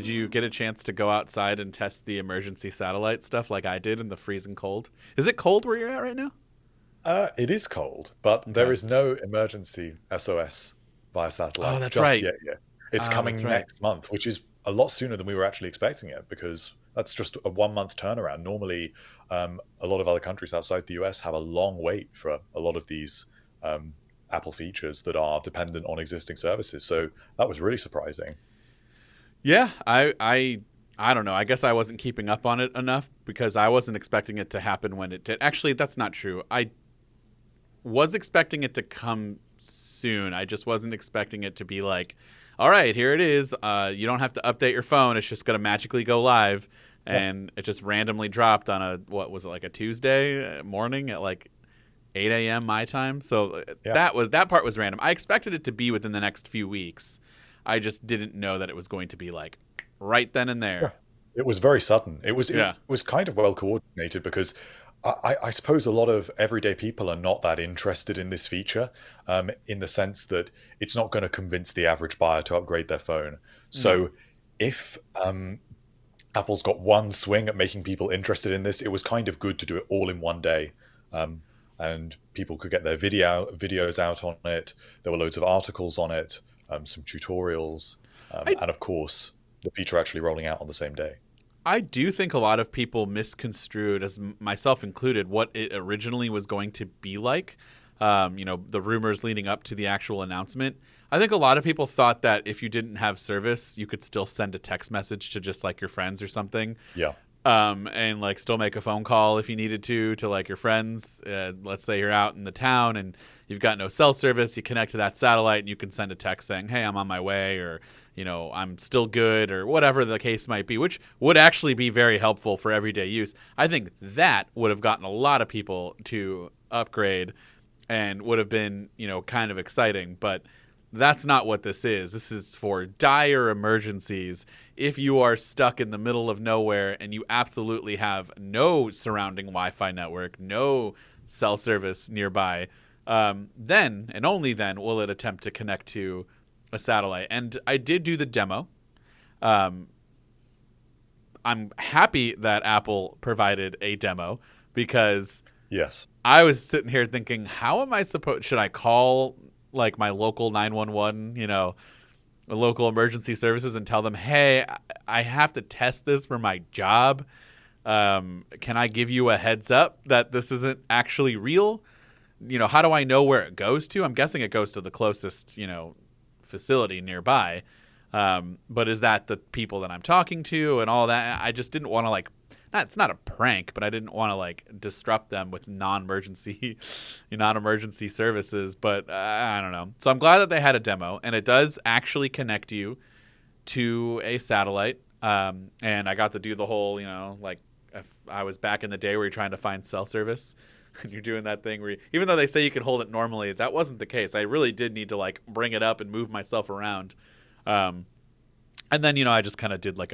Did you get a chance to go outside and test the emergency satellite stuff like I did in the freezing cold? Is it cold where you're at right now? It is cold, but there Okay. is no emergency SOS via Oh, satellite that's just right. yet. Yet it's Oh, that's coming right. next month, which is a lot sooner than we were actually expecting it, because that's just a 1 month turnaround. Normally, a lot of other countries outside the US have a long wait for a lot of these um, Apple features that are dependent on existing services. So that was really surprising. Yeah, I don't know. I guess I wasn't keeping up on it enough because I wasn't expecting it to happen when it did. Actually, that's not true. I was expecting it to come soon. I just wasn't expecting it to be like, all right, here it is. You don't have to update your phone. It's just going to magically go live. Yeah, And it just randomly dropped on what was it, like a Tuesday morning at like 8 a.m. my time. So yeah, that part was random. I expected it to be within the next few weeks. I just didn't know that it was going to be like right then and yeah. there. It was very sudden. It Yeah. was kind of well coordinated, because I suppose a lot of everyday people are not that interested in this feature, in the sense that it's not going to convince the average buyer to upgrade their phone. No. So if Apple's got one swing at making people interested in this, it was kind of good to do it all in one day. Um, and people could get their videos out on it. There were loads of articles on it, some tutorials, I and of course, the feature actually rolling out on the same day. I do think a lot of people misconstrued, as myself included, what it originally was going to be like. The rumors leading up to the actual announcement. I think a lot of people thought that if you didn't have service, you could still send a text message to just like your friends or something, Yeah, and like still make a phone call if you needed to like your friends. Let's say you're out in the town and you've got no cell service, you connect to that satellite and you can send a text saying, "Hey, I'm on my way," or I'm still good, or whatever the case might be, which would actually be very helpful for everyday use. I think that would have gotten a lot of people to upgrade and would have been, kind of exciting, but that's not what this is. This is for dire emergencies. If you are stuck in the middle of nowhere and you absolutely have no surrounding Wi-Fi network, no cell service nearby, then and only then will it attempt to connect to a satellite. And I did do the demo. Um, I'm happy that Apple provided a demo because yes, I was sitting here thinking, how am I supposed? Should I call like my local 911, local emergency services, and tell them, hey, I have to test this for my job. Can I give you a heads up that this isn't actually real? How do I know where it goes to? I'm guessing it goes to the closest, facility nearby. But is that the people that I'm talking to and all that? I just didn't want to like, it's not a prank, but I didn't want to like disrupt them with non-emergency services. But I don't know. So I'm glad that they had a demo, and it does actually connect you to a satellite. And I got to do the whole, like if I was back in the day where you're trying to find cell service and you're doing that thing where even though they say you can hold it normally, that wasn't the case. I really did need to like bring it up and move myself around. Um, and then, I just kind of did like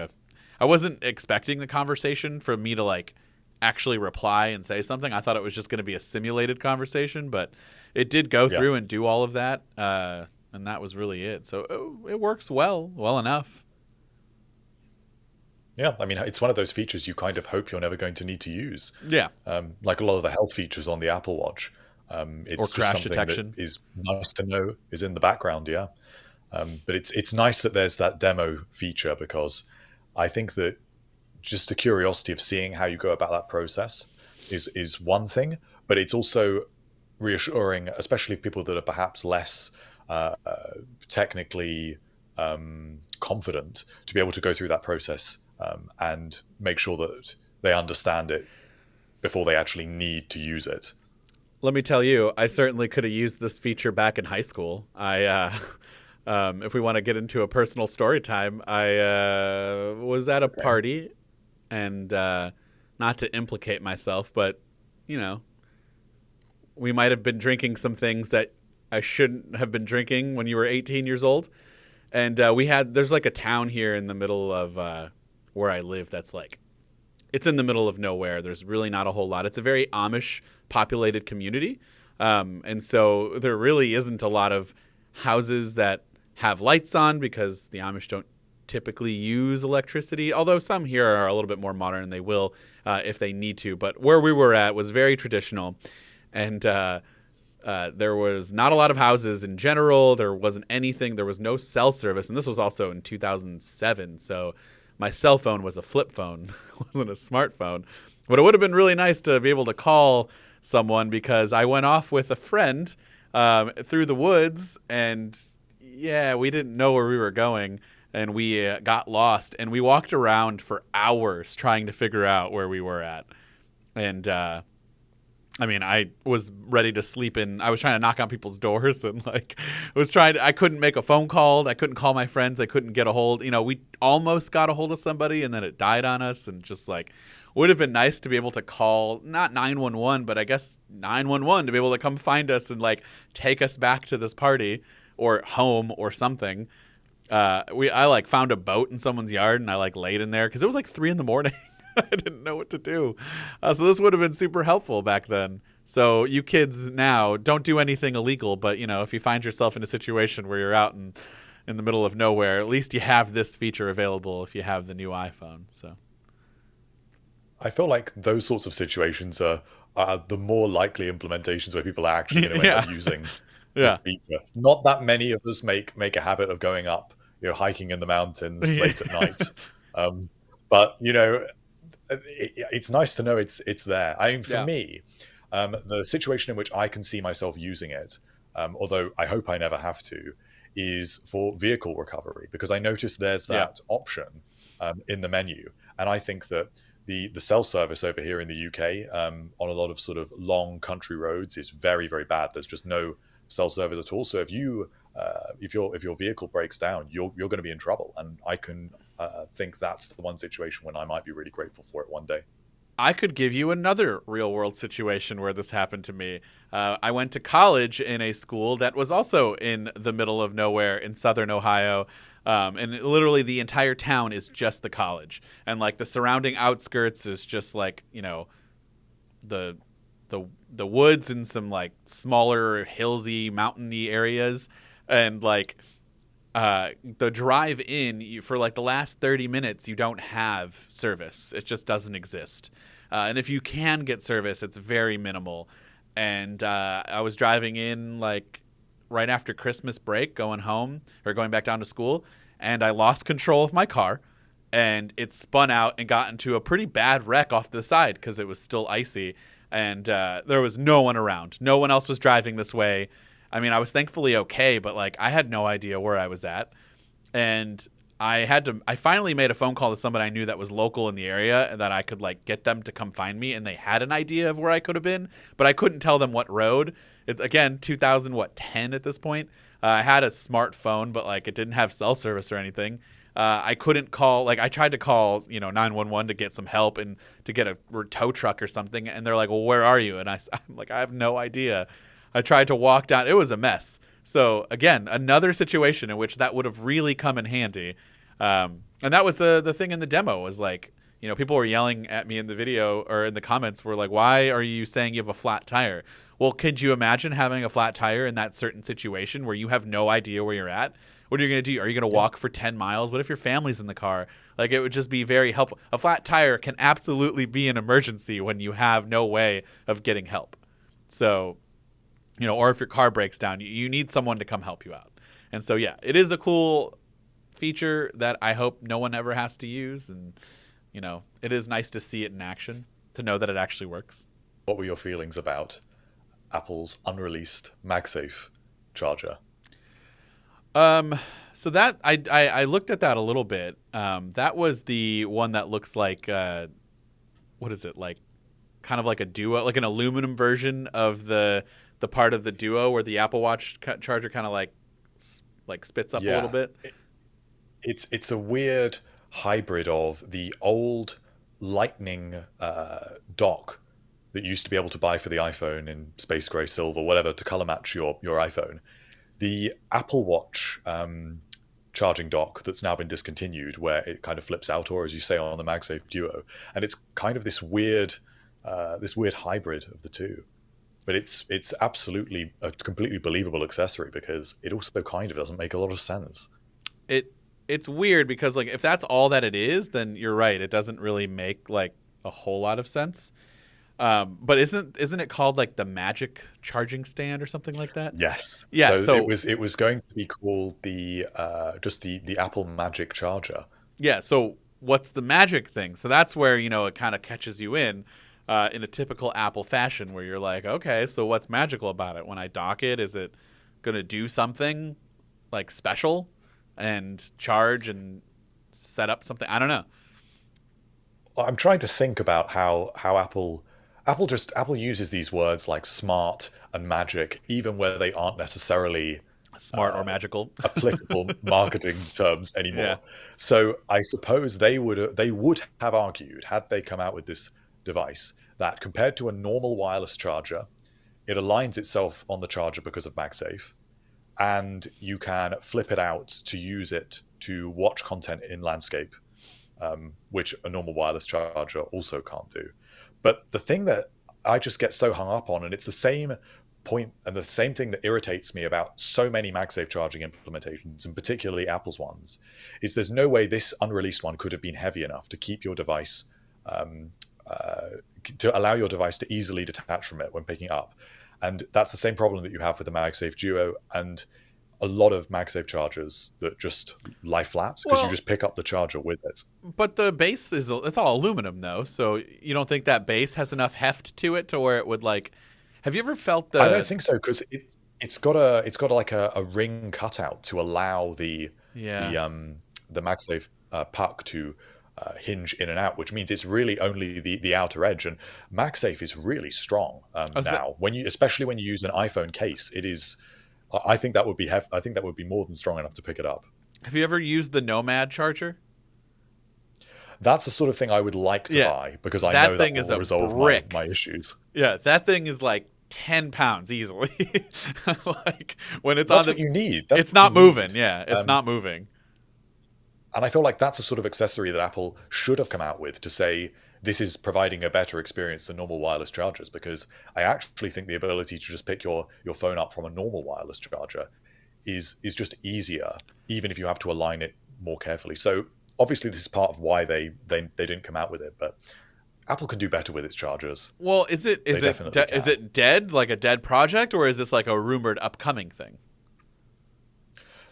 I wasn't expecting the conversation for me to like actually reply and say something. I thought it was just going to be a simulated conversation, but it did go yeah. through and do all of that. And that was really it. So it works well enough. Yeah, I mean, it's one of those features you kind of hope you're never going to need to use. Yeah. Like a lot of the health features on the Apple Watch, Or it's just crash something that detection. is nice to know is in the background. Yeah, but it's nice that there's that demo feature, because I think that just the curiosity of seeing how you go about that process is one thing, but it's also reassuring, especially for people that are perhaps less technically confident, to be able to go through that process, and make sure that they understand it before they actually need to use it. Let me tell you, I certainly could have used this feature back in high school. If we want to get into a personal story time, I was at a Okay. party, and not to implicate myself, but you know, we might have been drinking some things that I shouldn't have been drinking when you were 18 years old. And there's like a town here in the middle of where I live that's like, it's in the middle of nowhere. There's really not a whole lot. It's a very Amish populated community. And so there really isn't a lot of houses that have lights on because the Amish don't typically use electricity, although some here are a little bit more modern and they will if they need to. But where we were at was very traditional. And there was not a lot of houses in general. There wasn't anything. There was no cell service. And this was also in 2007. So my cell phone was a flip phone. It wasn't a smartphone. But it would have been really nice to be able to call someone, because I went off with a friend through the woods, and yeah, we didn't know where we were going, and we got lost, and we walked around for hours trying to figure out where we were at. And I mean, I was ready to sleep in. I was trying to knock on people's doors, and I couldn't make a phone call. I couldn't call my friends. I couldn't get a hold. We almost got a hold of somebody, and then it died on us. And just would have been nice to be able to call, not 911, but I guess 911 to be able to come find us and take us back to this party or home or something. I found a boat in someone's yard, and I laid in there because it was 3 a.m. I didn't know what to do. So this would have been super helpful back then. So you kids now, don't do anything illegal, but if you find yourself in a situation where you're out in the middle of nowhere, at least you have this feature available if you have the new iPhone. So I feel like those sorts of situations are the more likely implementations where people are actually going to end up using the feature. Not that many of us make a habit of going up, hiking in the mountains late at night. But it's nice to know it's there. I mean, for me, the situation in which I can see myself using it, although I hope I never have to, is for vehicle recovery, because I noticed there's that option in the menu. And I think that the cell service over here in the UK on a lot of sort of long country roads is very, very bad. There's just no cell service at all. So if your vehicle breaks down, you're going to be in trouble. And I can think that's the one situation when I might be really grateful for it one day. I could give you another real world situation where this happened to me. I went to college in a school that was also in the middle of nowhere in southern Ohio. And literally the entire town is just the college. And the surrounding outskirts is just the woods and some smaller hillsy mountainy areas. And the drive in for the last 30 minutes, you don't have service. It just doesn't exist. And if you can get service, it's very minimal. And I was driving in right after Christmas break, going home or going back down to school, and I lost control of my car, and it spun out and got into a pretty bad wreck off to the side because it was still icy, and there was no one around. No one else was driving this way. I mean, I was thankfully okay, but I had no idea where I was at, and I finally made a phone call to somebody I knew that was local in the area and that I could get them to come find me, and they had an idea of where I could have been, but I couldn't tell them what road. It's again 2010 at this point. I had a smartphone, but it didn't have cell service or anything. I couldn't call. I tried to call 911 to get some help and to get a tow truck or something, and they're like, "Well, where are you?" And I'm like, "I have no idea." I tried to walk down. It was a mess. So again, another situation in which that would have really come in handy. And that was the thing in the demo was people were yelling at me in the video or in the comments were "Why are you saying you have a flat tire?" Well, could you imagine having a flat tire in that certain situation where you have no idea where you're at? What are you going to do? Are you going to walk for 10 miles? What if your family's in the car? It would just be very helpful. A flat tire can absolutely be an emergency when you have no way of getting help. So, or if your car breaks down, you need someone to come help you out. And so, yeah, it is a cool feature that I hope no one ever has to use. And, it is nice to see it in action, to know that it actually works. What were your feelings about Apple's unreleased MagSafe charger? So that I looked at that a little bit. That was the one that looks like what is it, kind of like a Duo, like an aluminum version of the part of the Duo where the Apple Watch charger kind of spits up a little bit. It's a weird hybrid of the old Lightning dock that you used to be able to buy for the iPhone in space gray, silver, whatever, to color match your iPhone. The Apple Watch charging dock that's now been discontinued, where it kind of flips out, or as you say on the MagSafe Duo, and it's kind of this weird hybrid of the two. But it's absolutely a completely believable accessory because it also kind of doesn't make a lot of sense. it's weird because like if that's all that it is, then you're right. It doesn't really make like a whole lot of sense. But isn't it called like the Magic charging stand or something like that? Yes. Yeah. So So it was going to be called the just the Apple Magic Charger. yeah. So what's the magic thing? So that's where it kind of catches you in a typical Apple fashion, where you're like, okay, so what's magical about it? When I dock it, is it gonna do something like special and charge and set up something? I don't know. I'm trying to think about how Apple uses these words like smart and magic, even where they aren't necessarily Smart or magical. applicable marketing terms Yeah. anymore. So I suppose they would have argued, had they come out with this device, that compared to a normal wireless charger, it aligns itself on the charger because of MagSafe, and you can flip it out to use it to watch content in landscape, which a normal wireless charger also can't do. But the thing that I just get so hung up on, and it's the same point and the same thing that irritates me about so many MagSafe charging implementations, and particularly Apple's ones, is there's no way this unreleased one could have been heavy enough to keep your device, to allow your device to easily detach from it when picking it up. And that's the same problem that you have with the MagSafe Duo and a lot of MagSafe chargers that just lie flat because you just pick up the charger with it. But the base it's all aluminum though, so you don't think that base has enough heft to it to where it would like. Have you ever felt the? I don't think so because it's got like a ring cutout to allow the MagSafe puck to hinge in and out, which means it's really only the outer edge. And MagSafe is really strong now. Especially when you use an iPhone case, it is. I think that would be I think that would be more than strong enough to pick it up. Have you ever used the Nomad charger? That's the sort of thing I would like to buy because I know that will resolve my issues. Yeah, that thing is like 10 pounds easily. Like when it's That's what you need. It's not moving. Yeah, it's not moving. And I feel like that's a sort of accessory that Apple should have come out with to say this is providing a better experience than normal wireless chargers, because I actually think the ability to just pick your phone up from a normal wireless charger is just easier, even if you have to align it more carefully. So obviously this is part of why they didn't come out with it, but Apple can do better with its chargers. Well, is it dead, like a dead project, or is this like a rumored upcoming thing?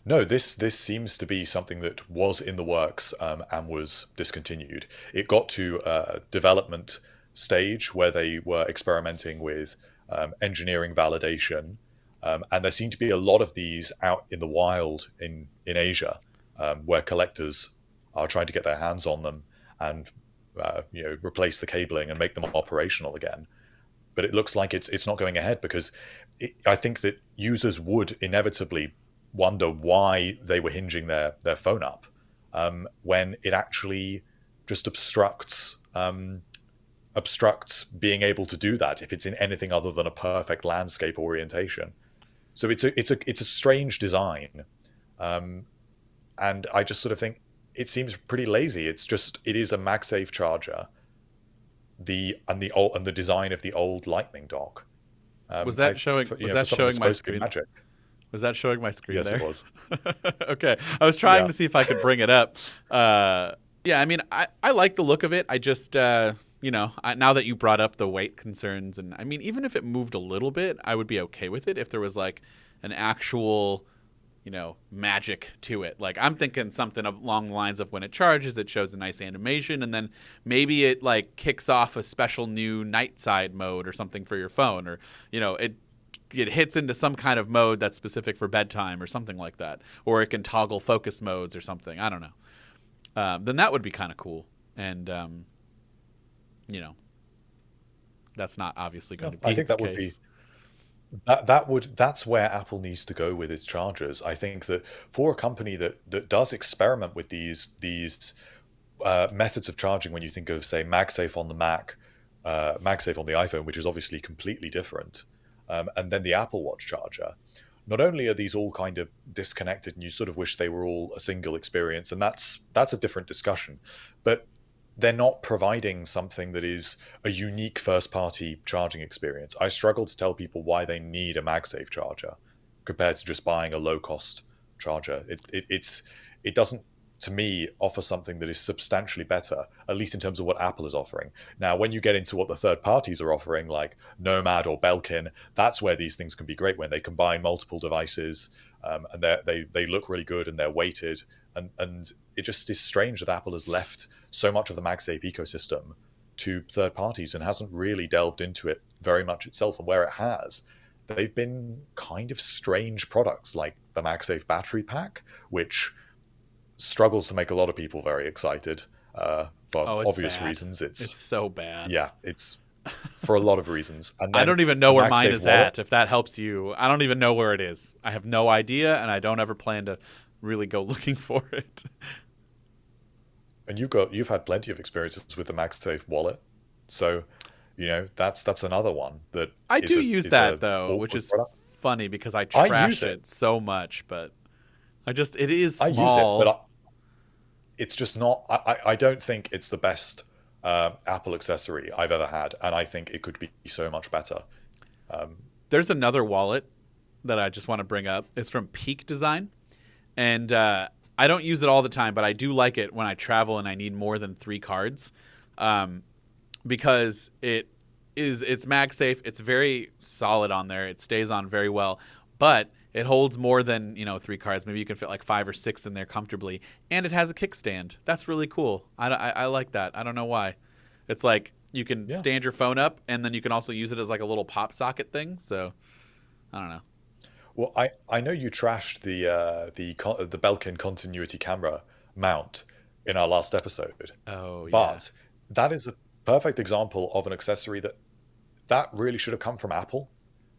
No, this seems to be something that was in the works and was discontinued. It got to a development stage where they were experimenting with engineering validation, and there seem to be a lot of these out in the wild in Asia, where collectors are trying to get their hands on them and replace the cabling and make them operational again. But it looks like it's not going ahead because I think that users would inevitably wonder why they were hinging their phone up when it actually just obstructs being able to do that if it's in anything other than a perfect landscape orientation. So it's a strange design, and I just sort of think it seems pretty lazy. It is a MagSafe charger, the design of the old Lightning dock. Was that showing my screen? Magic. Was that showing my screen yes, there? Yes, it was. Okay. I was trying to see if I could bring it up. Yeah, I mean, I like the look of it. I just, now that you brought up the weight concerns, and I mean, even if it moved a little bit, I would be okay with it if there was like an actual, magic to it. Like I'm thinking something along the lines of when it charges, it shows a nice animation, and then maybe it like kicks off a special new night side mode or something for your phone, or, it hits into some kind of mode that's specific for bedtime or something like that, or it can toggle focus modes or something. I don't know. Then that would be kind of cool. And, that's not obviously going to be I think that the would case. be that's where Apple needs to go with its chargers. I think that for a company that does experiment with these methods of charging, when you think of say MagSafe on the Mac, MagSafe on the iPhone, which is obviously completely different. And then the Apple Watch charger. Not only are these all kind of disconnected and you sort of wish they were all a single experience, and that's a different discussion, but they're not providing something that is a unique first-party charging experience. I struggle to tell people why they need a MagSafe charger compared to just buying a low-cost charger. It doesn't to me, offer something that is substantially better, at least in terms of what Apple is offering. Now, when you get into what the third parties are offering, like Nomad or Belkin, that's where these things can be great, when they combine multiple devices, and they look really good and they're weighted. And it just is strange that Apple has left so much of the MagSafe ecosystem to third parties and hasn't really delved into it very much itself. And where it has, they've been kind of strange products like the MagSafe battery pack, which struggles to make a lot of people very excited for obvious bad. reasons. It's so bad. Yeah, it's for a lot of reasons. And I then don't even know where mine MagSafe is wallet, at, if that helps you. I don't even know where it is. I have no idea, and I don't ever plan to really go looking for it. and you've had plenty of experiences with the MagSafe wallet, so that's another one that I is do a, use is that, a though, which awkward is product. funny because I I trash use it. it so much, but it is I use it, but small. it's just not. I don't think it's the best Apple accessory I've ever had, and I think it could be so much better. There's another wallet that I just want to bring up. It's from Peak Design, and I don't use it all the time, but I do like it when I travel and I need more than 3 cards, because it's MagSafe. It's very solid on there. It stays on very well, but it holds more than 3 cards. Maybe you can fit like 5 or 6 in there comfortably, and it has a kickstand. That's really cool. I like that. I don't know why. It's like you can stand your phone up, and then you can also use it as like a little pop socket thing. So I don't know. Well, I know you trashed the Belkin continuity camera mount in our last episode, Oh yeah. but that is a perfect example of an accessory that really should have come from Apple.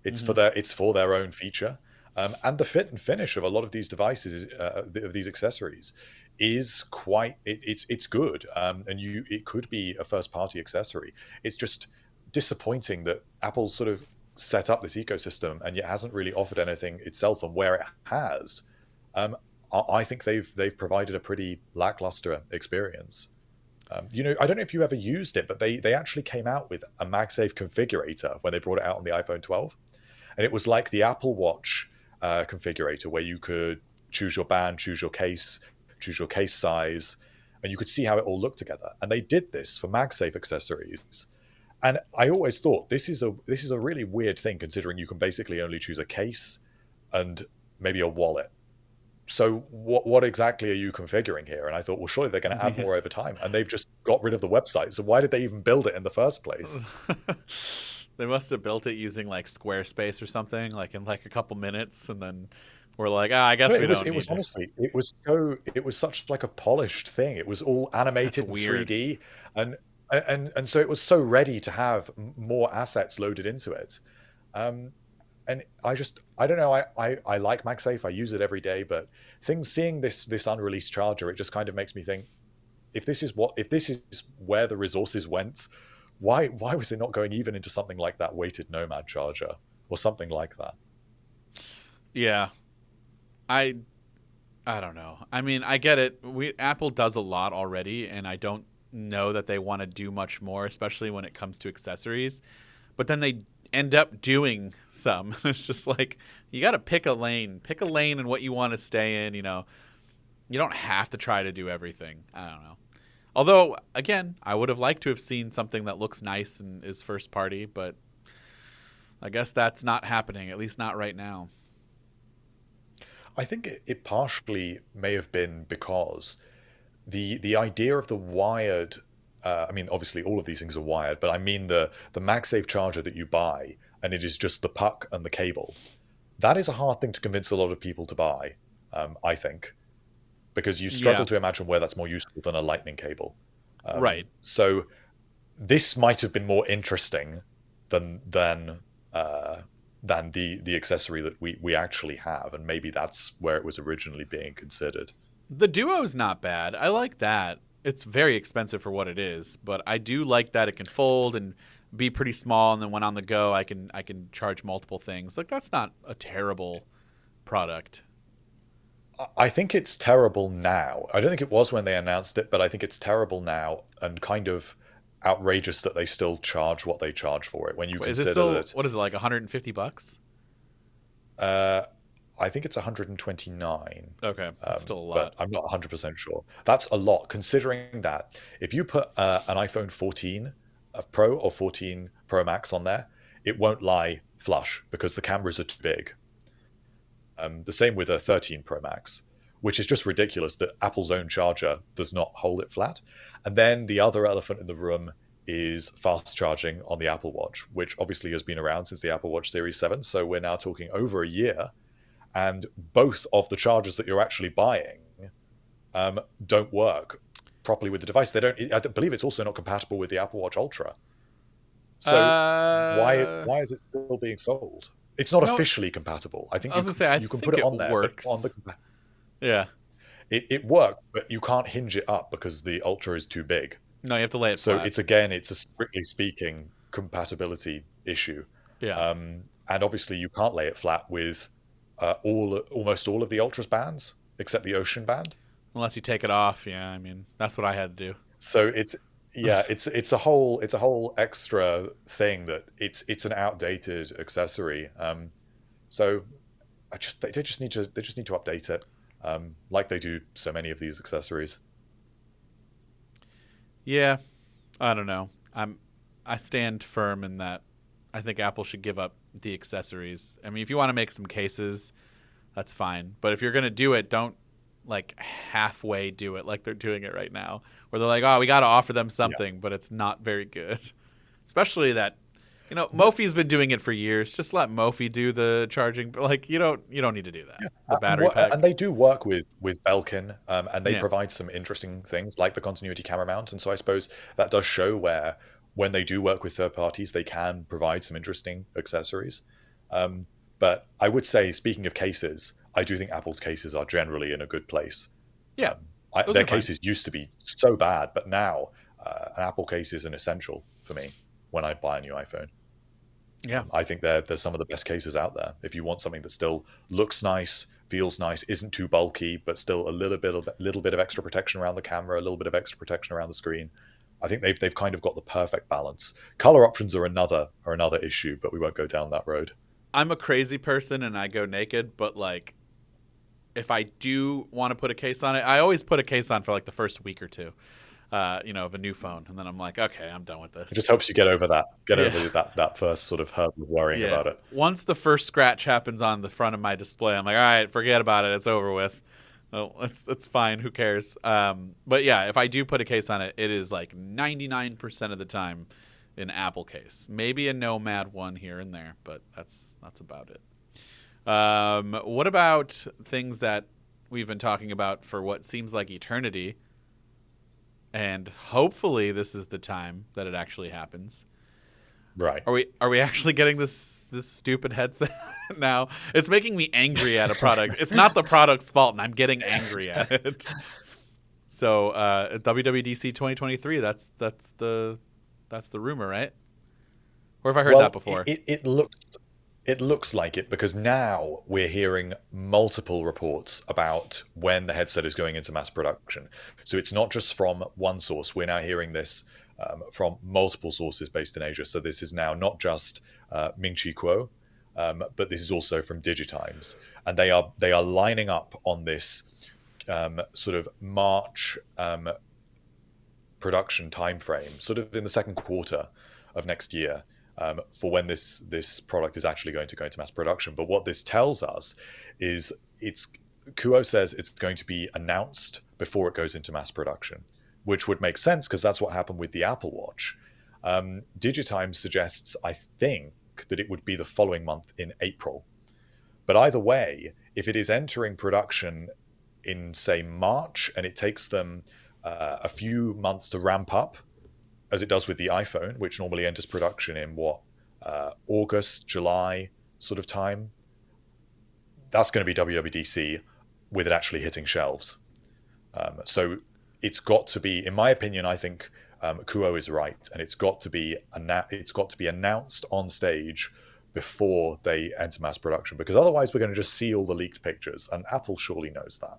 Hmm. It's for their own feature, and the fit and finish of a lot of these devices, of these accessories, is it's good, and it could be a first party accessory. It's just disappointing that Apple's sort of set up this ecosystem and yet hasn't really offered anything itself. And where it has, I think they've provided a pretty lackluster experience. I don't know if you ever used it, but they actually came out with a MagSafe configurator when they brought it out on the iPhone 12, and it was like the Apple Watch configurator, where you could choose your band, choose your case size, and you could see how it all looked together. And they did this for MagSafe accessories. And I always thought this is a really weird thing, considering you can basically only choose a case and maybe a wallet. So what exactly are you configuring here? And I thought, well, surely they're going to add more over time. And they've just got rid of the website. So why did they even build it in the first place? They must have built it using like Squarespace or something, like in like a couple minutes, and then we're like, I No, guess we don't it need was to. honestly, it was such like a polished thing. It was all That's animated in weird. 3D, and so it was so ready to have more assets loaded into it. Um, and I don't know. I like MagSafe. I use it every day, but seeing this unreleased charger, it just kind of makes me think, if this is where the resources went, why was it not going even into something like that weighted Nomad charger or something like that? Yeah, I I don't know. I mean, I get it. Apple does a lot already, and I don't know that they want to do much more, especially when it comes to accessories. But then they end up doing some. It's just like you got to pick a lane. Pick a lane and what you want to stay in. You don't have to try to do everything. I don't know. Although, again, I would have liked to have seen something that looks nice and is first party, but I guess that's not happening, at least not right now. I think it partially may have been because the idea of the wired. I mean, obviously, all of these things are wired, but I mean the MagSafe charger that you buy, and it is just the puck and the cable. That is a hard thing to convince a lot of people to buy. I think, because you struggle Yeah, to imagine where that's more useful than a lightning cable. right. So this might have been more interesting than uh, than the accessory that we actually have, and maybe that's where it was originally being considered. The Duo's not bad. I like that. It's very expensive for what it is, but I do like that it can fold and be pretty small, and then when on the go, I can charge multiple things. Like that's not a terrible product. I think it's terrible now. I don't think it was when they announced it, but I think it's terrible now, and kind of outrageous that they still charge what they charge for it when you Wait, is it consider still that. what is it like $150? Uh, I think it's 129. Okay, that's still a But lot. I'm not 100% sure. That's a lot, considering that if you put an iPhone 14 Pro or 14 Pro Max on there, it won't lie flush because the cameras are too big. The same with a 13 Pro Max, which is just ridiculous that Apple's own charger does not hold it flat. And then the other elephant in the room is fast charging on the Apple Watch, which obviously has been around since the Apple Watch Series 7. So we're now talking over a year. And both of the chargers that you're actually buying don't work properly with the device. They don't. I believe it's also not compatible with the Apple Watch Ultra. So Uh, why is it still being sold? It's not no, officially compatible. I think I was gonna say I you can put think it it on there, but on works. Yeah. it works, but you can't hinge it up because the Ultra is too big. No, you have to lay it So flat. it's a strictly speaking compatibility issue, Yeah. and obviously you can't lay it flat with almost all of the Ultra's bands except the Ocean band. Unless you take it off. Yeah. I mean, that's what I had to do. So it's a whole extra thing that it's an outdated accessory. So they just need to update it, like they do so many of these accessories. Yeah. I don't know. I stand firm in that. I think Apple should give up the accessories. I mean, if you want to make some cases, that's fine. But if you're gonna do it, don't like halfway do it like they're doing it right now, where they're like, "Oh, we got to offer them Yeah. something," but it's not very good. Especially that, Mofi's been doing it for years. Just let Mofi do the charging. But like, you don't need to do that. The battery And pack. they do work with Belkin, and they Yeah. provide some interesting things like the continuity camera mount. And so I suppose that does show where when they do work with third parties, they can provide some interesting accessories. But I would say, speaking of cases, I do think Apple's cases are generally in a good place. Yeah. Those Their are fine. cases used to be so bad, but now an Apple case is an essential for me when I buy a new iPhone. Yeah. I think they're some of the best cases out there. If you want something that still looks nice, feels nice, isn't too bulky, but still a little bit of extra protection around the camera, a little bit of extra protection around the screen, I think they've kind of got the perfect balance. Color options are another issue, but we won't go down that road. I'm a crazy person and I go naked, but like if I do want to put a case on it, I always put a case on for like the first week or two, of a new phone, and then I'm like, okay, I'm done with It this. just helps you get over Yeah, that first sort of hurdle of worrying yeah. about it. Once the first scratch happens on the front of my display, I'm like, all right, forget about it. It's over with. Oh, it's fine. Who cares? But yeah, if I do put a case on it, it is like 99% of the time an Apple case. Maybe a Nomad one here and there, but that's about it. What about things that we've been talking about for what seems like eternity? And hopefully, this is the time that it actually happens. Right. Are we actually getting this stupid headset now? It's making me angry at a product. It's not the product's fault, and I'm getting angry at it. So WWDC 2023. That's the rumor, right? Or have I heard that Well, before? it looks like it because now we're hearing multiple reports about when the headset is going into mass production. So it's not just from one source. We're now hearing this from multiple sources based in Asia. So this is now not just Ming-Chi Kuo, but this is also from DigiTimes, and they are lining up on this sort of March production timeframe, sort of in the second quarter of next year, for when this product is actually going to go into mass production. But what this tells us is Kuo says it's going to be announced before it goes into mass production, which would make sense because that's what happened with the Apple Watch. DigiTimes suggests, I think, that it would be the following month in April. But either way, if it is entering production in, say, March, and it takes them a few months to ramp up, as it does with the iPhone, which normally enters production in August, July sort of time, that's going to be WWDC with it actually hitting shelves. So it's got to be, in my opinion, I think Kuo is right, and it's got to be announced on stage before they enter mass production, because otherwise we're going to just see all the leaked pictures, and Apple surely knows that.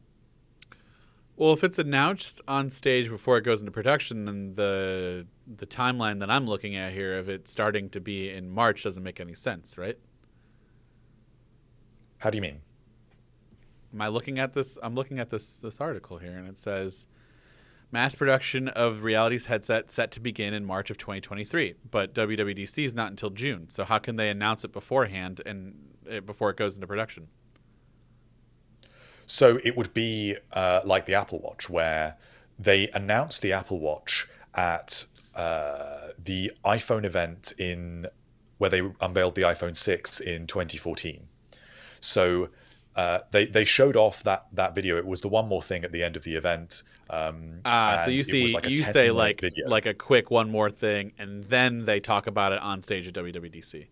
Well, if it's announced on stage before it goes into production, then the timeline that I'm looking at here of it starting to be in March doesn't make any sense, right? How do you mean? am I looking at this? I'm looking at this article here, and it says mass production of Reality's headset set to begin in March of 2023, but WWDC is not until June. So how can they announce it beforehand and before it goes into production? So it would be like the Apple Watch, where they announced the Apple Watch at the iPhone event where they unveiled the iPhone 6 in 2014. So they showed off that video. It was the one more thing at the end of the event. So you see, like you say like a quick one more thing, and then they talk about it on stage at WWDC.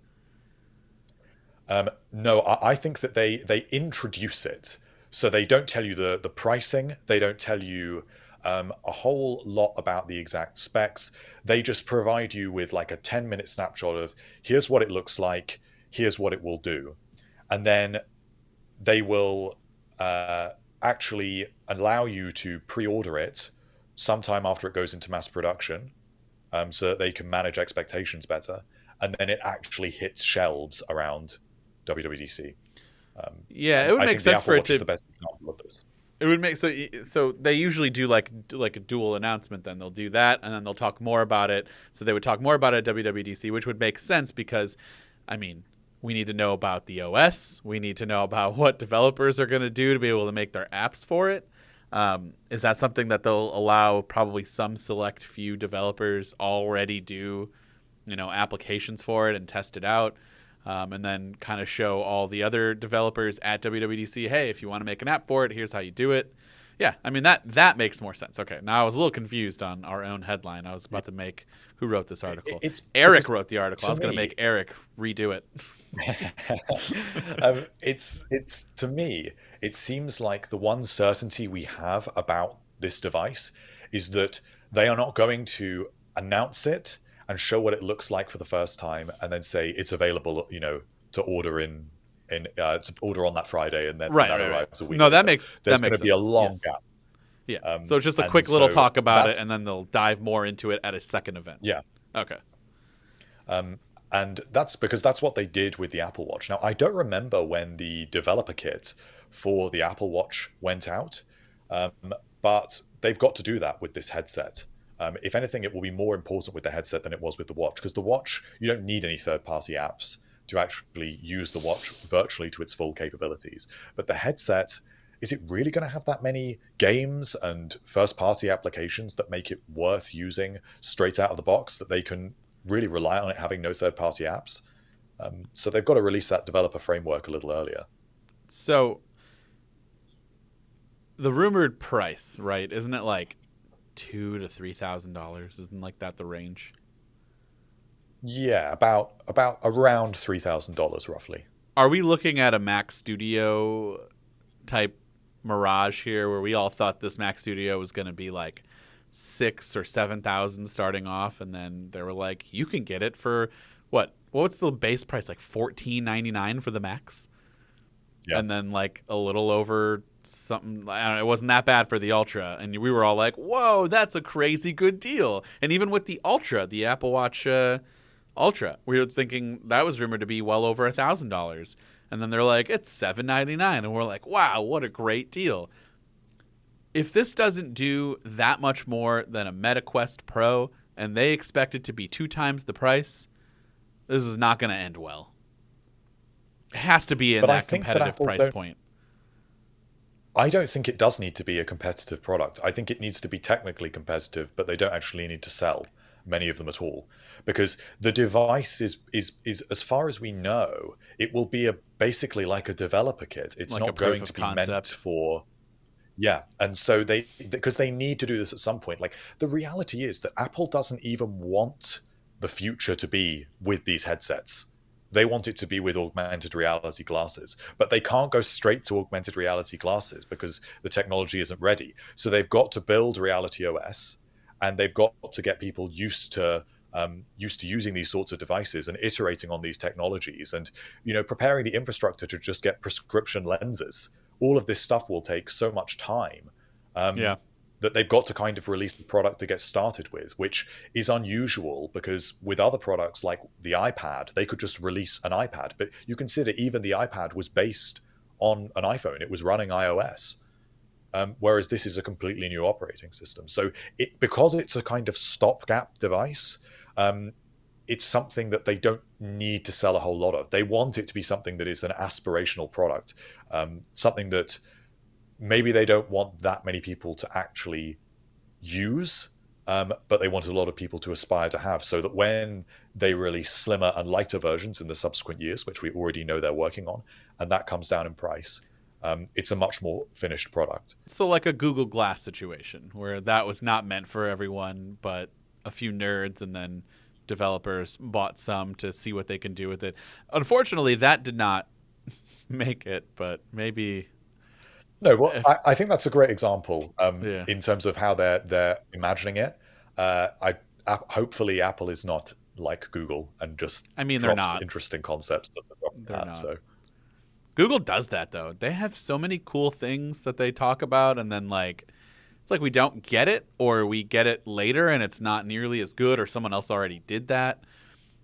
No, I think that they introduce it. So they don't tell you the pricing. They don't tell you a whole lot about the exact specs. They just provide you with like a 10-minute snapshot of here's what it looks like, here's what it will do. And then they will actually allow you to pre-order it sometime after it goes into mass production, so that they can manage expectations better. And then it actually hits shelves around WWDC. It would make sense for it to. Is the best example of this. It would make so they usually do like a dual announcement. Then they'll do that, and then they'll talk more about it. So they would talk more about it at WWDC, which would make sense because, I mean, we need to know about the OS. We need to know about what developers are going to do to be able to make their apps for it. Is that something that they'll allow probably some select few developers already do, applications for it and test it out? And then kind of show all the other developers at WWDC, hey, if you want to make an app for it, here's how you do it. Yeah, I mean, that makes more sense. Okay, now I was a little confused on our own headline. I was about to make who wrote this article. Eric wrote the article. I was going to make Eric redo it. It's to me, it seems like the one certainty we have about this device is that they are not going to announce it and show what it looks like for the first time, and then say it's available, to order to order on that Friday, and then arrives a week. No, there's going to be a long gap. Yeah. So just a quick little talk about it, and then they'll dive more into it at a second event. Yeah. Okay. And that's because that's what they did with the Apple Watch. Now, I don't remember when the developer kit for the Apple Watch went out, but they've got to do that with this headset. If anything, it will be more important with the headset than it was with the watch, because the watch, you don't need any third-party apps to actually use the watch virtually to its full capabilities. But the headset, is it really going to have that many games and first-party applications that make it worth using straight out of the box, that they can really rely on it having no third-party apps? So they've got to release that developer framework a little earlier. So the rumored price, right? Isn't it like $2,000 to $3,000? Isn't like that the range? Yeah, about around $3,000 roughly. Are we looking at a Mac Studio type mirage here, where we all thought this Mac Studio was going to be like 6,000 or 7,000 starting off, and then they were like, you can get it for what's the base price, like $14.99 for the Max? Yeah. And then like a little over something, I don't know, it wasn't that bad for the Ultra, and we were all like, whoa, that's a crazy good deal. And even with the Ultra, the Apple Watch Ultra, we were thinking that was rumored to be well over $1,000, and then they're like, it's $799, and we're like, wow, what a great deal. If this doesn't do that much more than a Meta Quest Pro, and they expect it to be 2 times the price, this is not going to end well. It has to be in that competitive price point. I don't think it does need to be a competitive product. I think it needs to be technically competitive, but they don't actually need to sell many of them at all, because the device is as far as we know, it will be basically like a developer kit. It's like not going to be meant for. Yeah, and so because they need to do this at some point. Like, the reality is that Apple doesn't even want the future to be with these headsets. They want it to be with augmented reality glasses, but they can't go straight to augmented reality glasses because the technology isn't ready. So they've got to build realityOS, and they've got to get people used to using these sorts of devices and iterating on these technologies, and preparing the infrastructure to just get prescription lenses. All of this stuff will take so much time that they've got to kind of release the product to get started with, which is unusual, because with other products like the iPad, they could just release an iPad. But you consider even the iPad was based on an iPhone. It was running iOS. Whereas this is a completely new operating system. So because it's a kind of stopgap device, it's something that they don't need to sell a whole lot of. They want it to be something that is an aspirational product, something that maybe they don't want that many people to actually use, but they want a lot of people to aspire to have, so that when they release slimmer and lighter versions in the subsequent years, which we already know they're working on, and that comes down in price, it's a much more finished product. So like a Google Glass situation where that was not meant for everyone, but a few nerds and then developers bought some to see what they can do with it. Unfortunately, that did not make it, but maybe... No, well, I think that's a great example Yeah. in terms of how they're imagining it. Hopefully Apple is not like Google and just they're drops not. interesting concepts that They're not. So Google does that, though. They have so many cool things that they talk about, and then like it's like we don't get it, or we get it later and it's not nearly as good, or someone else already did that.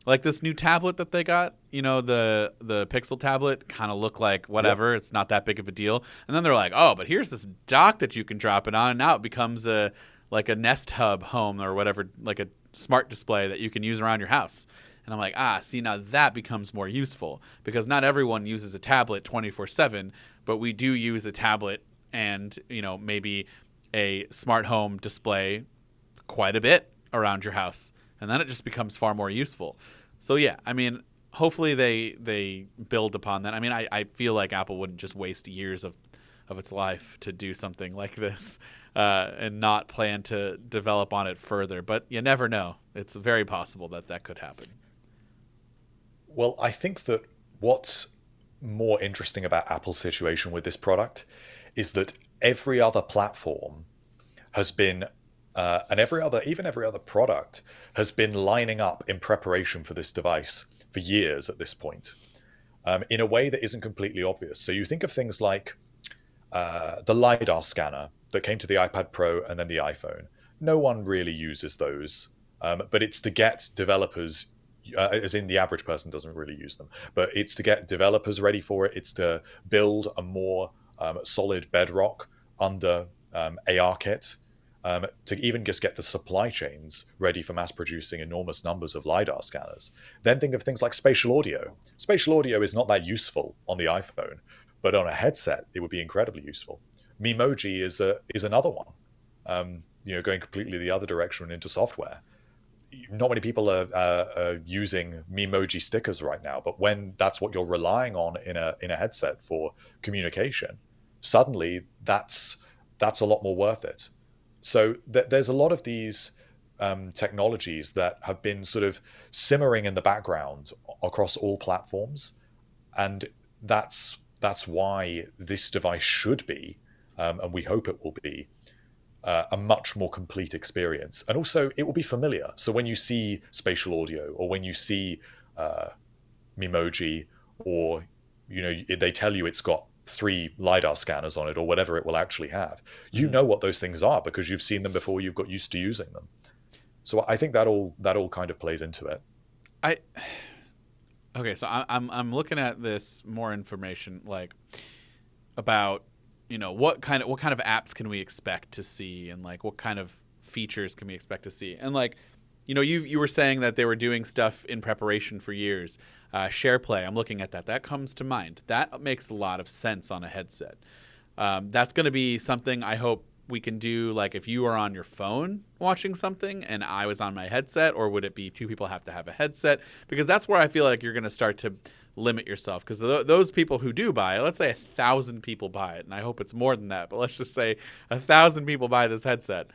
Like this new tablet that they got, the Pixel tablet kind of looked like whatever. Yep. It's not that big of a deal. And then they're like, oh, but here's this dock that you can drop it on, and now it becomes like a Nest Hub home or whatever, like a smart display that you can use around your house. And I'm like, see, now that becomes more useful, because not everyone uses a tablet 24/7, but we do use a tablet and, maybe a smart home display quite a bit around your house. And then it just becomes far more useful. So, yeah, hopefully they build upon that. I feel like Apple wouldn't just waste years of its life to do something like this and not plan to develop on it further. But you never know. It's very possible that could happen. Well, I think that what's more interesting about Apple's situation with this product is that every other platform has been, and every other product has been lining up in preparation for this device for years at this point, in a way that isn't completely obvious. So you think of things like the LiDAR scanner that came to the iPad Pro and then the iPhone. No one really uses those, but it's to get developers, as in the average person doesn't really use them, but it's to get developers ready for it. It's to build a more solid bedrock under ARKit, to even just get the supply chains ready for mass producing enormous numbers of LiDAR scanners. Then think of things like spatial audio. Spatial audio is not that useful on the iPhone, but on a headset, it would be incredibly useful. Memoji is another one, going completely the other direction into software. Not many people are using Memoji stickers right now, but when that's what you're relying on in a headset for communication, suddenly that's a lot more worth it. So there's a lot of these technologies that have been sort of simmering in the background across all platforms, and that's why this device should be, and we hope it will be, a much more complete experience. And also, it will be familiar. So when you see spatial audio, or when you see Memoji, or they tell you it's got 3 LiDAR scanners on it, or whatever it will actually have, you know what those things are because you've seen them before. You've got used to using them. So I think that all kind of plays into it. Okay, so I'm looking at this more information like about what kind of apps can we expect to see, and like what kind of features can we expect to see, and like you were saying that they were doing stuff in preparation for years. SharePlay, I'm looking at that. That comes to mind. That makes a lot of sense on a headset. That's going to be something I hope we can do, like if you are on your phone watching something and I was on my headset, or would it be 2 people have to have a headset? Because that's where I feel like you're going to start to limit yourself, because those people who do buy it, let's say 1,000 people buy it, and I hope it's more than that, but let's just say 1,000 people buy this headset.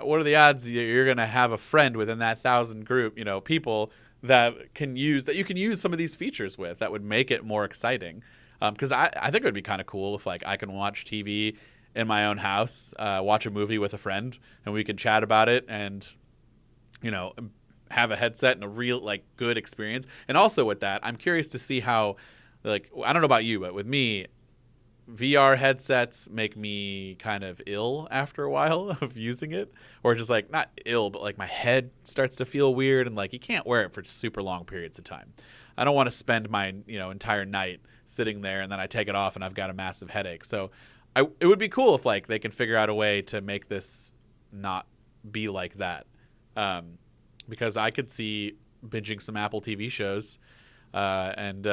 What are the odds you're going to have a friend within that 1,000 group, people that you can use some of these features with, that would make it more exciting? Because I think it would be kind of cool if like I can watch TV in my own house, watch a movie with a friend, and we can chat about it, and have a headset and a real like good experience. And also with that, I'm curious to see how, like, I don't know about you, but with me, VR headsets make me kind of ill after a while of using it, or just like not ill, but like my head starts to feel weird, and like you can't wear it for super long periods of time. I don't want to spend my entire night sitting there, and then I take it off and I've got a massive headache. So it would be cool if like they can figure out a way to make this not be like that, because I could see binging some Apple TV shows and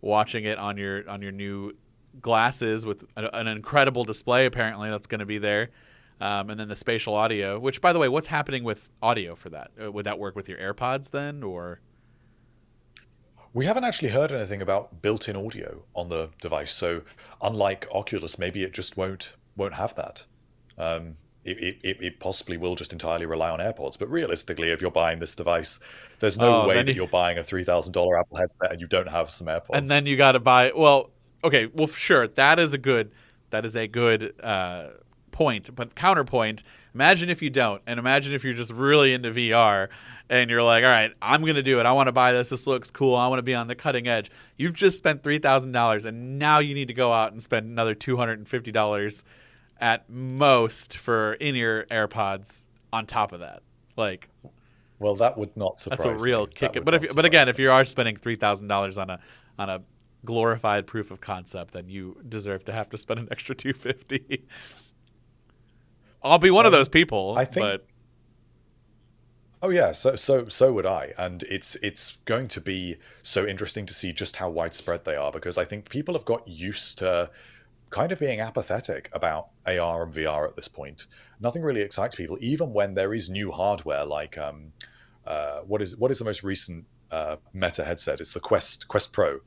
watching it on your new glasses with an incredible display apparently that's going to be there, and then the spatial audio, which, by the way, what's happening with audio for that? Would that work with your AirPods then, or? We haven't actually heard anything about built-in audio on the device, so unlike Oculus, maybe it just won't have that. It possibly will just entirely rely on AirPods. But realistically, if you're buying this device, there's no way that you're buying a $3,000 Apple headset and you don't have some AirPods. And then you got to buy. Well, okay, well, sure, that is a good point. But counterpoint: imagine if you don't, and imagine if you're just really into VR and you're like, all right, I'm gonna do it. I want to buy this. This looks cool. I want to be on the cutting edge. You've just spent $3,000, and now you need to go out and spend another $250 at most for in-ear AirPods on top of that. Like, well, that would not surprise me. That's a real kick. But again, if you are spending $3,000 on a glorified proof of concept, then you deserve to have to spend an extra $250. I'll be one of those people. I think. But... Oh yeah, so would I, and it's going to be so interesting to see just how widespread they are, because I think people have got used to kind of being apathetic about AR and VR at this point. Nothing really excites people, even when there is new hardware like what is the most recent Meta headset? It's the Quest Pro.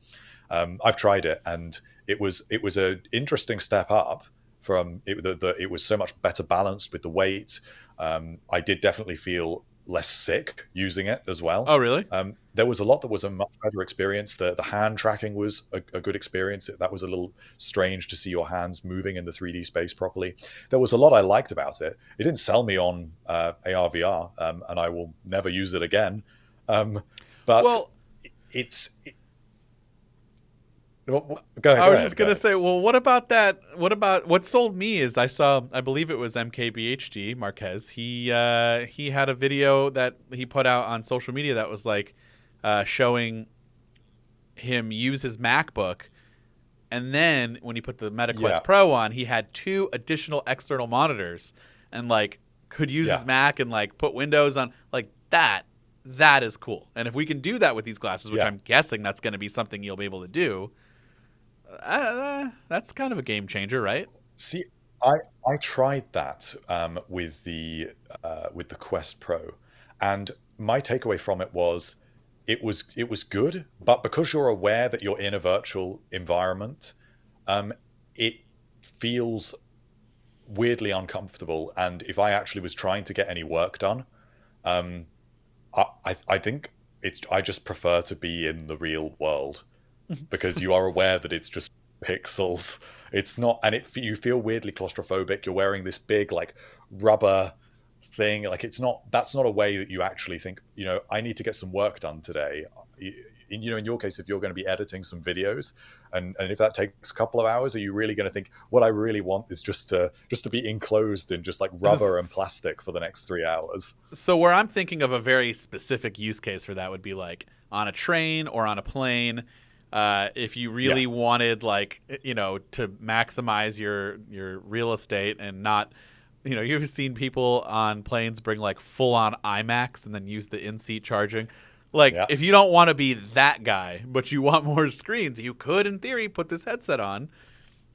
I've tried it, and it was an interesting step up from it. It was so much better balanced with the weight. I did definitely feel less sick using it as well. Oh, really? There was a lot that was a much better experience. The hand tracking was a good experience. That was a little strange to see your hands moving in the 3D space properly. There was a lot I liked about it. It didn't sell me on AR VR, and I will never use it again. But well, go ahead. I was just going to say, well, what about that? What sold me is I believe it was MKBHD Marquez. He had a video that he put out on social media that was like showing him use his MacBook. And then when he put the MetaQuest Pro on, he had 2 additional external monitors and like could use his Mac and like put Windows on like that. That is cool. And if we can do that with these glasses, which I'm guessing that's going to be something you'll be able to do, that's kind of a game changer, right? See, I tried that with the Quest Pro, and my takeaway from it was it was good, but because you're aware that you're in a virtual environment, it feels weirdly uncomfortable. And if I actually was trying to get any work done, I think I just prefer to be in the real world. Because you are aware that it's just pixels. It's not, and you feel weirdly claustrophobic. You're wearing this big like rubber thing. Like that's not a way that you actually think, I need to get some work done today. In your case, if you're going to be editing some videos and if that takes a couple of hours, are you really going to think what I really want is just to be enclosed in just like rubber and plastic for the next 3 hours? So where I'm thinking of a very specific use case for that would be like on a train or on a plane. If you really wanted, like, to maximize your real estate and not, you've seen people on planes bring like full on iMacs and then use the in-seat charging. Like, if you don't want to be that guy, but you want more screens, you could, in theory, put this headset on.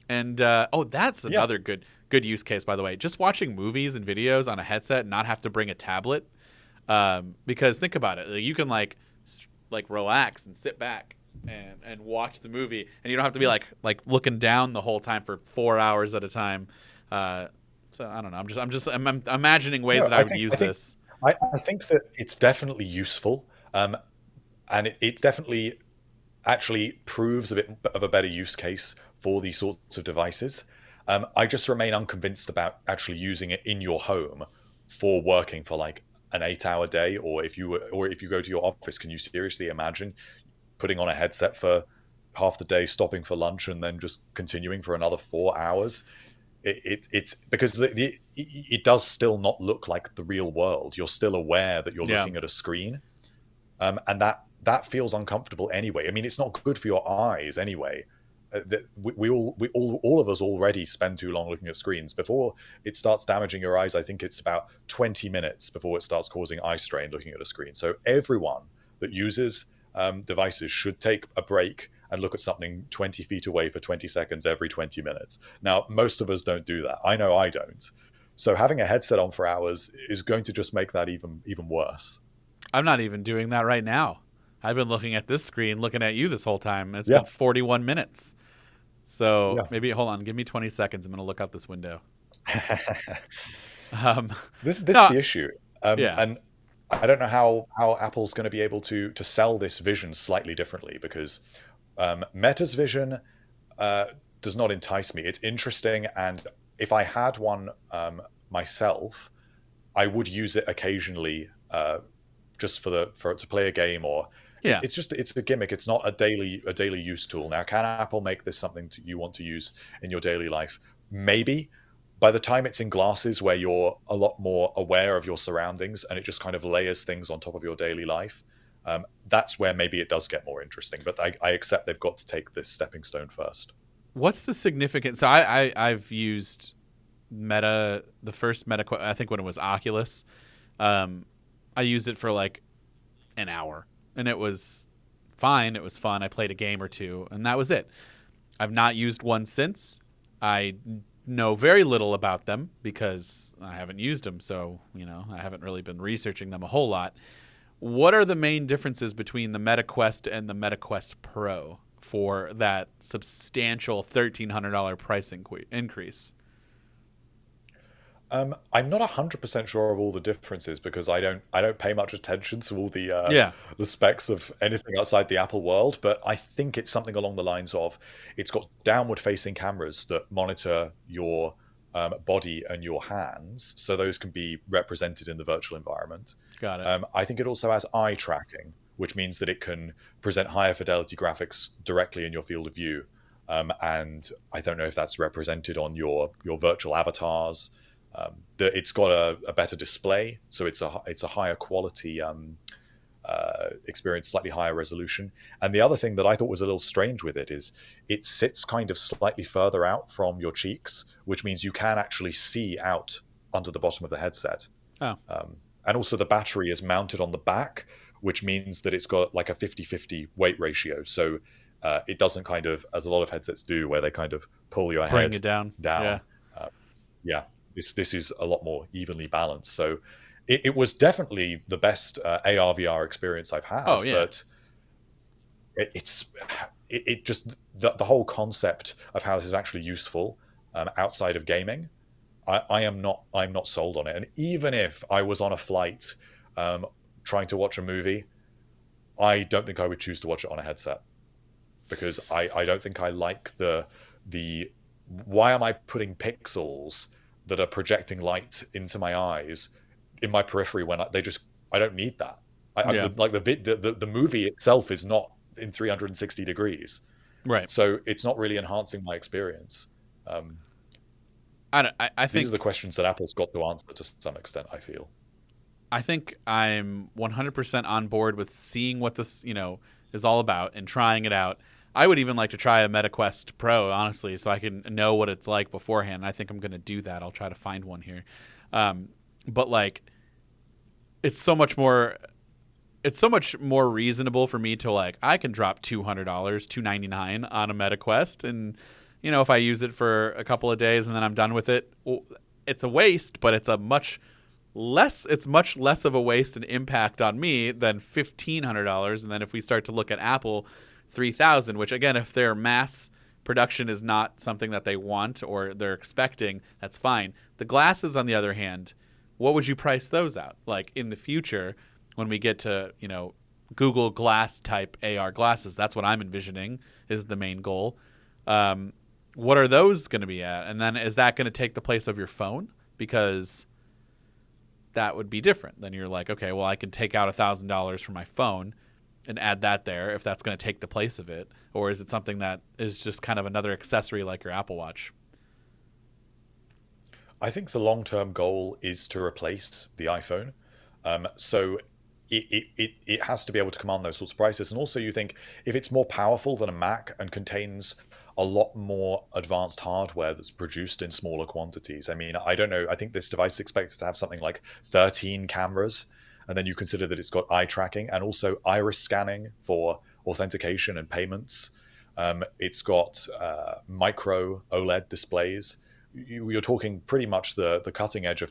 And that's another good use case, by the way. Just watching movies and videos on a headset and not have to bring a tablet, because think about it, you can like relax and sit back and watch the movie, and you don't have to be like looking down the whole time for 4 hours at a time. So I don't know. I'm imagining ways that I would use this. I think that it's definitely useful, and it definitely actually proves a bit of a better use case for these sorts of devices. I just remain unconvinced about actually using it in your home for working for like an 8-hour day, or if you go to your office, can you seriously imagine putting on a headset for half the day, stopping for lunch, and then just continuing for another 4 hours? It's because it does still not look like the real world. You're still aware that you're looking at a screen, and that that feels uncomfortable anyway. I mean, it's not good for your eyes anyway. All of us already spend too long looking at screens. Before it starts damaging your eyes, I think it's about 20 minutes before it starts causing eye strain looking at a screen. So everyone that uses devices should take a break and look at something 20 feet away for 20 seconds every 20 minutes. Now, most of us don't do that. I know I don't. So having a headset on for hours is going to just make that even worse. I'm not even doing that right now. I've been looking at this screen, looking at you this whole time. It's Yeah. been 41 minutes. So Yeah. maybe, hold on, give me 20 seconds. I'm going to look out this window. This is No, the issue. yeah. And I don't know how Apple's going to be able to sell this vision slightly differently, because Meta's vision does not entice me. It's interesting, and if I had one myself, I would use it occasionally, just for to play a game, or Yeah. it's a gimmick. It's not a daily use tool. Now, can Apple make this something you want to use in your daily life? Maybe. By the time it's in glasses where you're a lot more aware of your surroundings and it just kind of layers things on top of your daily life, that's where maybe it does get more interesting. But I accept they've got to take this stepping stone first. What's the significance? So I've used the first Meta, I think when it was Oculus. I used it for like an hour, and it was fine. It was fun. I played a game or two, and that was it. I've not used one since. I know very little about them because I haven't used them, so I haven't really been researching them a whole lot. What are the main differences between the Meta Quest and the Meta Quest Pro for that substantial $1,300 price increase? I'm not 100% sure of all the differences, because I don't pay much attention to all Yeah, the specs of anything outside the Apple world. But I think it's something along the lines of, it's got downward facing cameras that monitor your body and your hands, so those can be represented in the virtual environment. got it. I think it also has eye tracking, which means that it can present higher fidelity graphics directly in your field of view. And I don't know if that's represented on your virtual avatars. It's got a better display, so it's a higher quality experience, slightly higher resolution. And the other thing that I thought was a little strange with it is it sits kind of slightly further out from your cheeks, which means you can actually see out under the bottom of the headset. Oh, And also the battery is mounted on the back, which means that it's got like a 50-50 weight ratio. So it doesn't kind of, as a lot of headsets do, where they kind of pull your bring head it down. Yeah. Yeah, this is a lot more evenly balanced. So it was definitely the best AR VR experience I've had. Oh, yeah. But it just the whole concept of how this is actually useful outside of gaming, I'm not sold on it. And even if I was on a flight trying to watch a movie, I don't think I would choose to watch it on a headset, because I don't think I like the why am I putting pixels that are projecting light into my eyes in my periphery when I don't need that. Yeah. Like the movie itself is not in 360 degrees, Right. so it's not really enhancing my experience. I These think are the questions that Apple's got to answer to some extent, I feel. I think I'm 100% on board with seeing what this, is all about and trying it out. I would even like to try a MetaQuest Pro, honestly, so I can know what it's like beforehand. I think I'm going to do that. I'll try to find one here. But like, it's so much more reasonable for me to like, I can drop $200, $299 on a MetaQuest, and if I use it for a couple of days and then I'm done with it, well, it's a waste, but it's much less of a waste and impact on me than $1,500. And then if we start to look at Apple, $3,000, which again, if their mass production is not something that they want or they're expecting, that's fine. The glasses, on the other hand, what would you price those out? Like in the future, when we get to, Google Glass type AR glasses, that's what I'm envisioning is the main goal. What are those going to be at? And then is that going to take the place of your phone? Because that would be different. Then you're like, okay, well, I can take out $1,000 from my phone and add that there if that's going to take the place of it. Or is it something that is just kind of another accessory like your Apple Watch? I think the long-term goal is to replace the iPhone. So it has to be able to command those sorts of prices. And also, you think if it's more powerful than a Mac and contains a lot more advanced hardware that's produced in smaller quantities. I mean, I don't know. I think this device is expected to have something like 13 cameras. And then you consider that it's got eye tracking and also iris scanning for authentication and payments. It's got micro OLED displays. You're talking pretty much the cutting edge of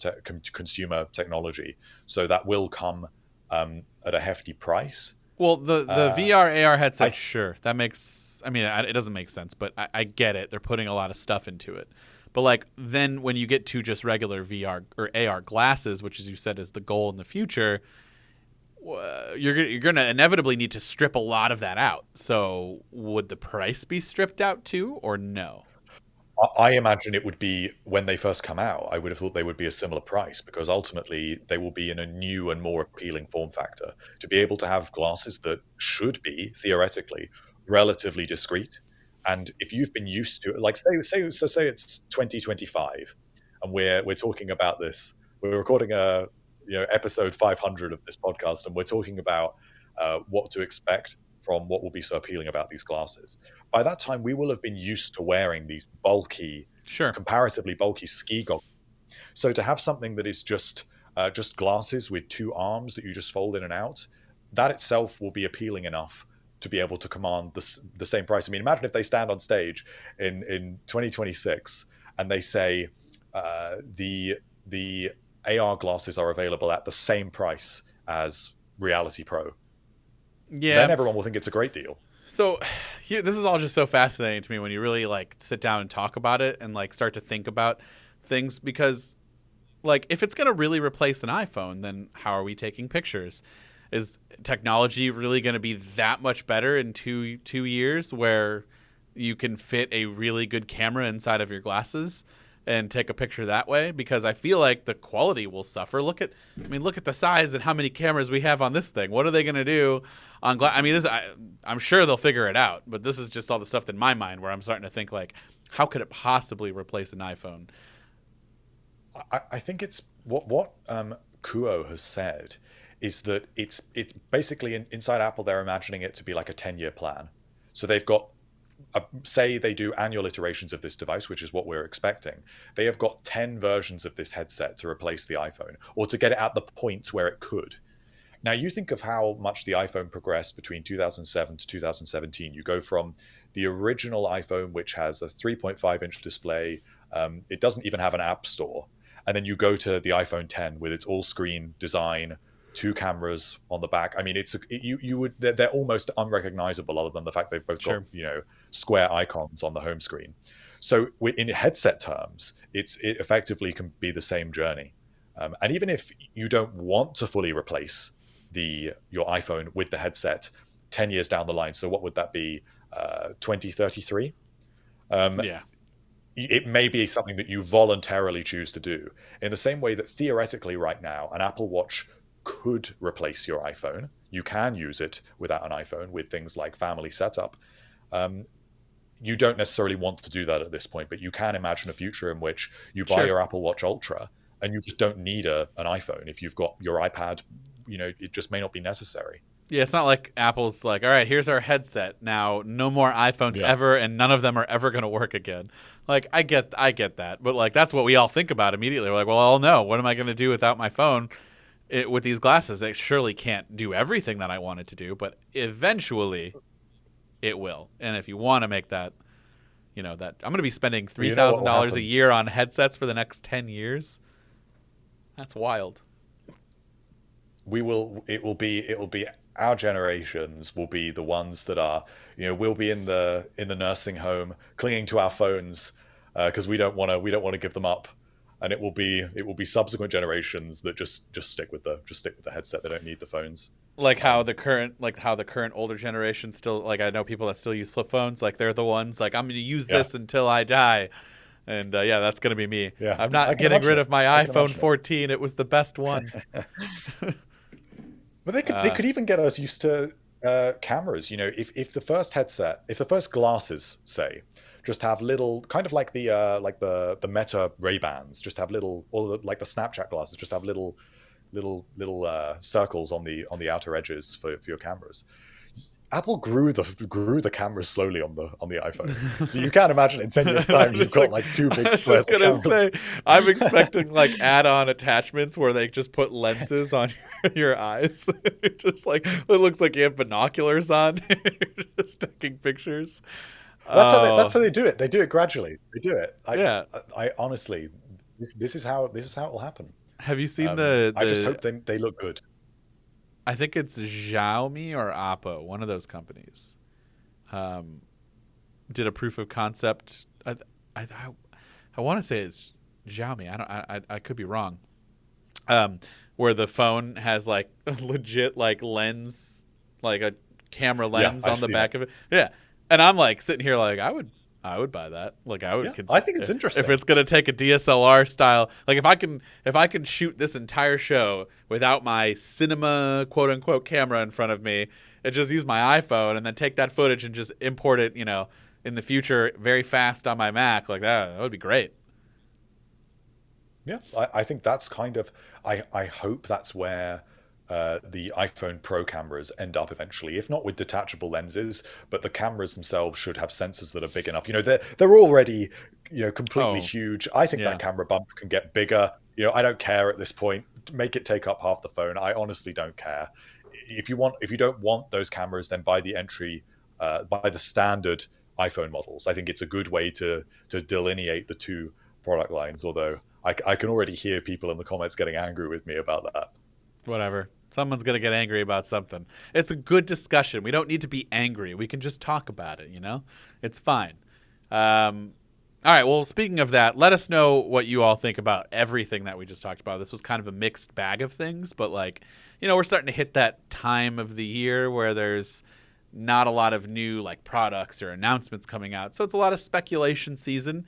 consumer technology. So that will come at a hefty price. Well, the VR AR headset, I sure, that makes. I mean, it doesn't make sense, but I get it. They're putting a lot of stuff into it. But like then when you get to just regular VR or AR glasses, which as you said is the goal in the future, you're going to inevitably need to strip a lot of that out. So would the price be stripped out too, or no? I imagine it would be when they first come out. I would have thought they would be a similar price because ultimately they will be in a new and more appealing form factor. To be able to have glasses that should be theoretically relatively discreet, and if you've been used to, like, say it's 2025, and we're talking about this. We're recording a episode 500 of this podcast, and we're talking about what to expect from what will be so appealing about these glasses. By that time, we will have been used to wearing these bulky, Sure. comparatively bulky ski goggles. So to have something that is just glasses with two arms that you just fold in and out, that itself will be appealing enough to be able to command the same price. I mean, imagine if they stand on stage in 2026 and they say the AR glasses are available at the same price as Reality Pro. Yeah. Then everyone will think it's a great deal. So this is all just so fascinating to me when you really like sit down and talk about it and like start to think about things, because like if it's going to really replace an iPhone, then how are we taking pictures? Is technology really going to be that much better in two years where you can fit a really good camera inside of your glasses and take a picture that way? Because I feel like the quality will suffer. Look at the size and how many cameras we have on this thing. What are they going to do on glass? I mean, I'm sure they'll figure it out, but this is just all the stuff in my mind where I'm starting to think like, how could it possibly replace an iPhone? I think it's what Kuo has said is that it's basically inside Apple. They're imagining it to be like a 10-year plan. So they've got say they do annual iterations of this device, which is what we're expecting. They have got 10 versions of this headset to replace the iPhone or to get it at the point where it could. Now, you think of how much the iPhone progressed between 2007 to 2017. You go from the original iPhone, which has a 3.5-inch display. It doesn't even have an app store. And then you go to the iPhone 10 with its all-screen design, two cameras on the back. I mean, they're almost unrecognizable other than the fact they've both got square icons on the home screen. So in headset terms, it effectively can be the same journey. And even if you don't want to fully replace your iPhone with the headset 10 years down the line, so what would that be? 2033? Yeah. It may be something that you voluntarily choose to do. In the same way that theoretically right now, an Apple Watch could replace your iPhone. You can use it without an iPhone with things like family setup. You don't necessarily want to do that at this point, but you can imagine a future in which you buy your Apple Watch Ultra and you just don't need an iPhone. If you've got your iPad, it just may not be necessary. Yeah, it's not like Apple's like, all right, here's our headset. Now, no more iPhones ever, and none of them are ever going to work again. Like, I get that. But, like, that's what we all think about immediately. We're like, well, I'll know. What am I going to do without my phone? With these glasses, it surely can't do everything that I want it to do, but eventually it will. And if you want to make that, that I'm going to be spending $3,000 a year on headsets for the next 10 years. That's wild. It will be our generations will be the ones that are, we'll be in the nursing home clinging to our phones because we don't want to give them up. And it will be subsequent generations that just stick with the headset. They don't need the phones. Like how the current older generation still, like I know people that still use flip phones. Like they're the ones like, I'm going to use this until I die. And that's going to be me. Yeah. I'm not getting rid of my iPhone 14. It was the best one. But they could even get us used to cameras. If the first glasses, say, just have little, kind of like the Meta Ray-Bans, just have little, or like the Snapchat glasses, just have little little circles on the outer edges for your cameras. Apple grew the cameras slowly on the iPhone, so you can't imagine in 10 years' time you've got like two big I was squares just of gonna cameras. say, I'm expecting like add-on attachments where they just put lenses on your eyes. Just like it looks like you have binoculars on, just taking pictures. That's how Oh, they do it. They do it gradually. They do it. yeah. I honestly, this is how it will happen. Have you seen the I just the? hope they look good. I think it's Xiaomi or Oppo, one of those companies. Um, did a proof of concept. I, I want to say it's Xiaomi. I don't. I could be wrong. Where the phone has like a legit like lens, like a camera Yeah, lens I've on the seen it. back of it. Yeah, and I'm like sitting here like I would buy that. Like I would Yeah, I think it's if interesting. it's gonna take a DSLR style. Like if I can shoot this entire show without my cinema quote unquote camera in front of me and just use my iPhone and then take that footage and just import it, in the future very fast on my Mac, like that would be great. Yeah, I think that's kind of. I hope that's where the iPhone Pro cameras end up eventually, if not with detachable lenses, but the cameras themselves should have sensors that are big enough. They're already completely Oh, huge. I think that yeah. camera bump can get bigger. I don't care at this point. Make it take up half the phone. I honestly don't care. If you don't want those cameras, then buy the standard iPhone models. I think it's a good way to delineate the two product lines. Although I can already hear people in the comments getting angry with me about that. Whatever. Someone's going to get angry about something. It's a good discussion. We don't need to be angry. We can just talk about it, It's fine. All right. Well, speaking of that, let us know what you all think about everything that we just talked about. This was kind of a mixed bag of things, but we're starting to hit that time of the year where there's not a lot of new products or announcements coming out. So it's a lot of speculation season.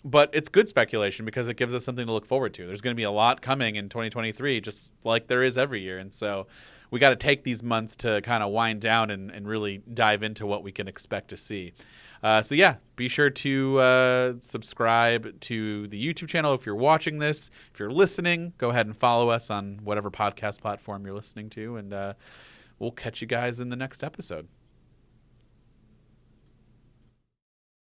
But it's good speculation because it gives us something to look forward to. There's going to be a lot coming in 2023, just like there is every year. And so we got to take these months to kind of wind down and really dive into what we can expect to see. Be sure to subscribe to the YouTube channel if you're watching this. If you're listening, go ahead and follow us on whatever podcast platform you're listening to. And we'll catch you guys in the next episode.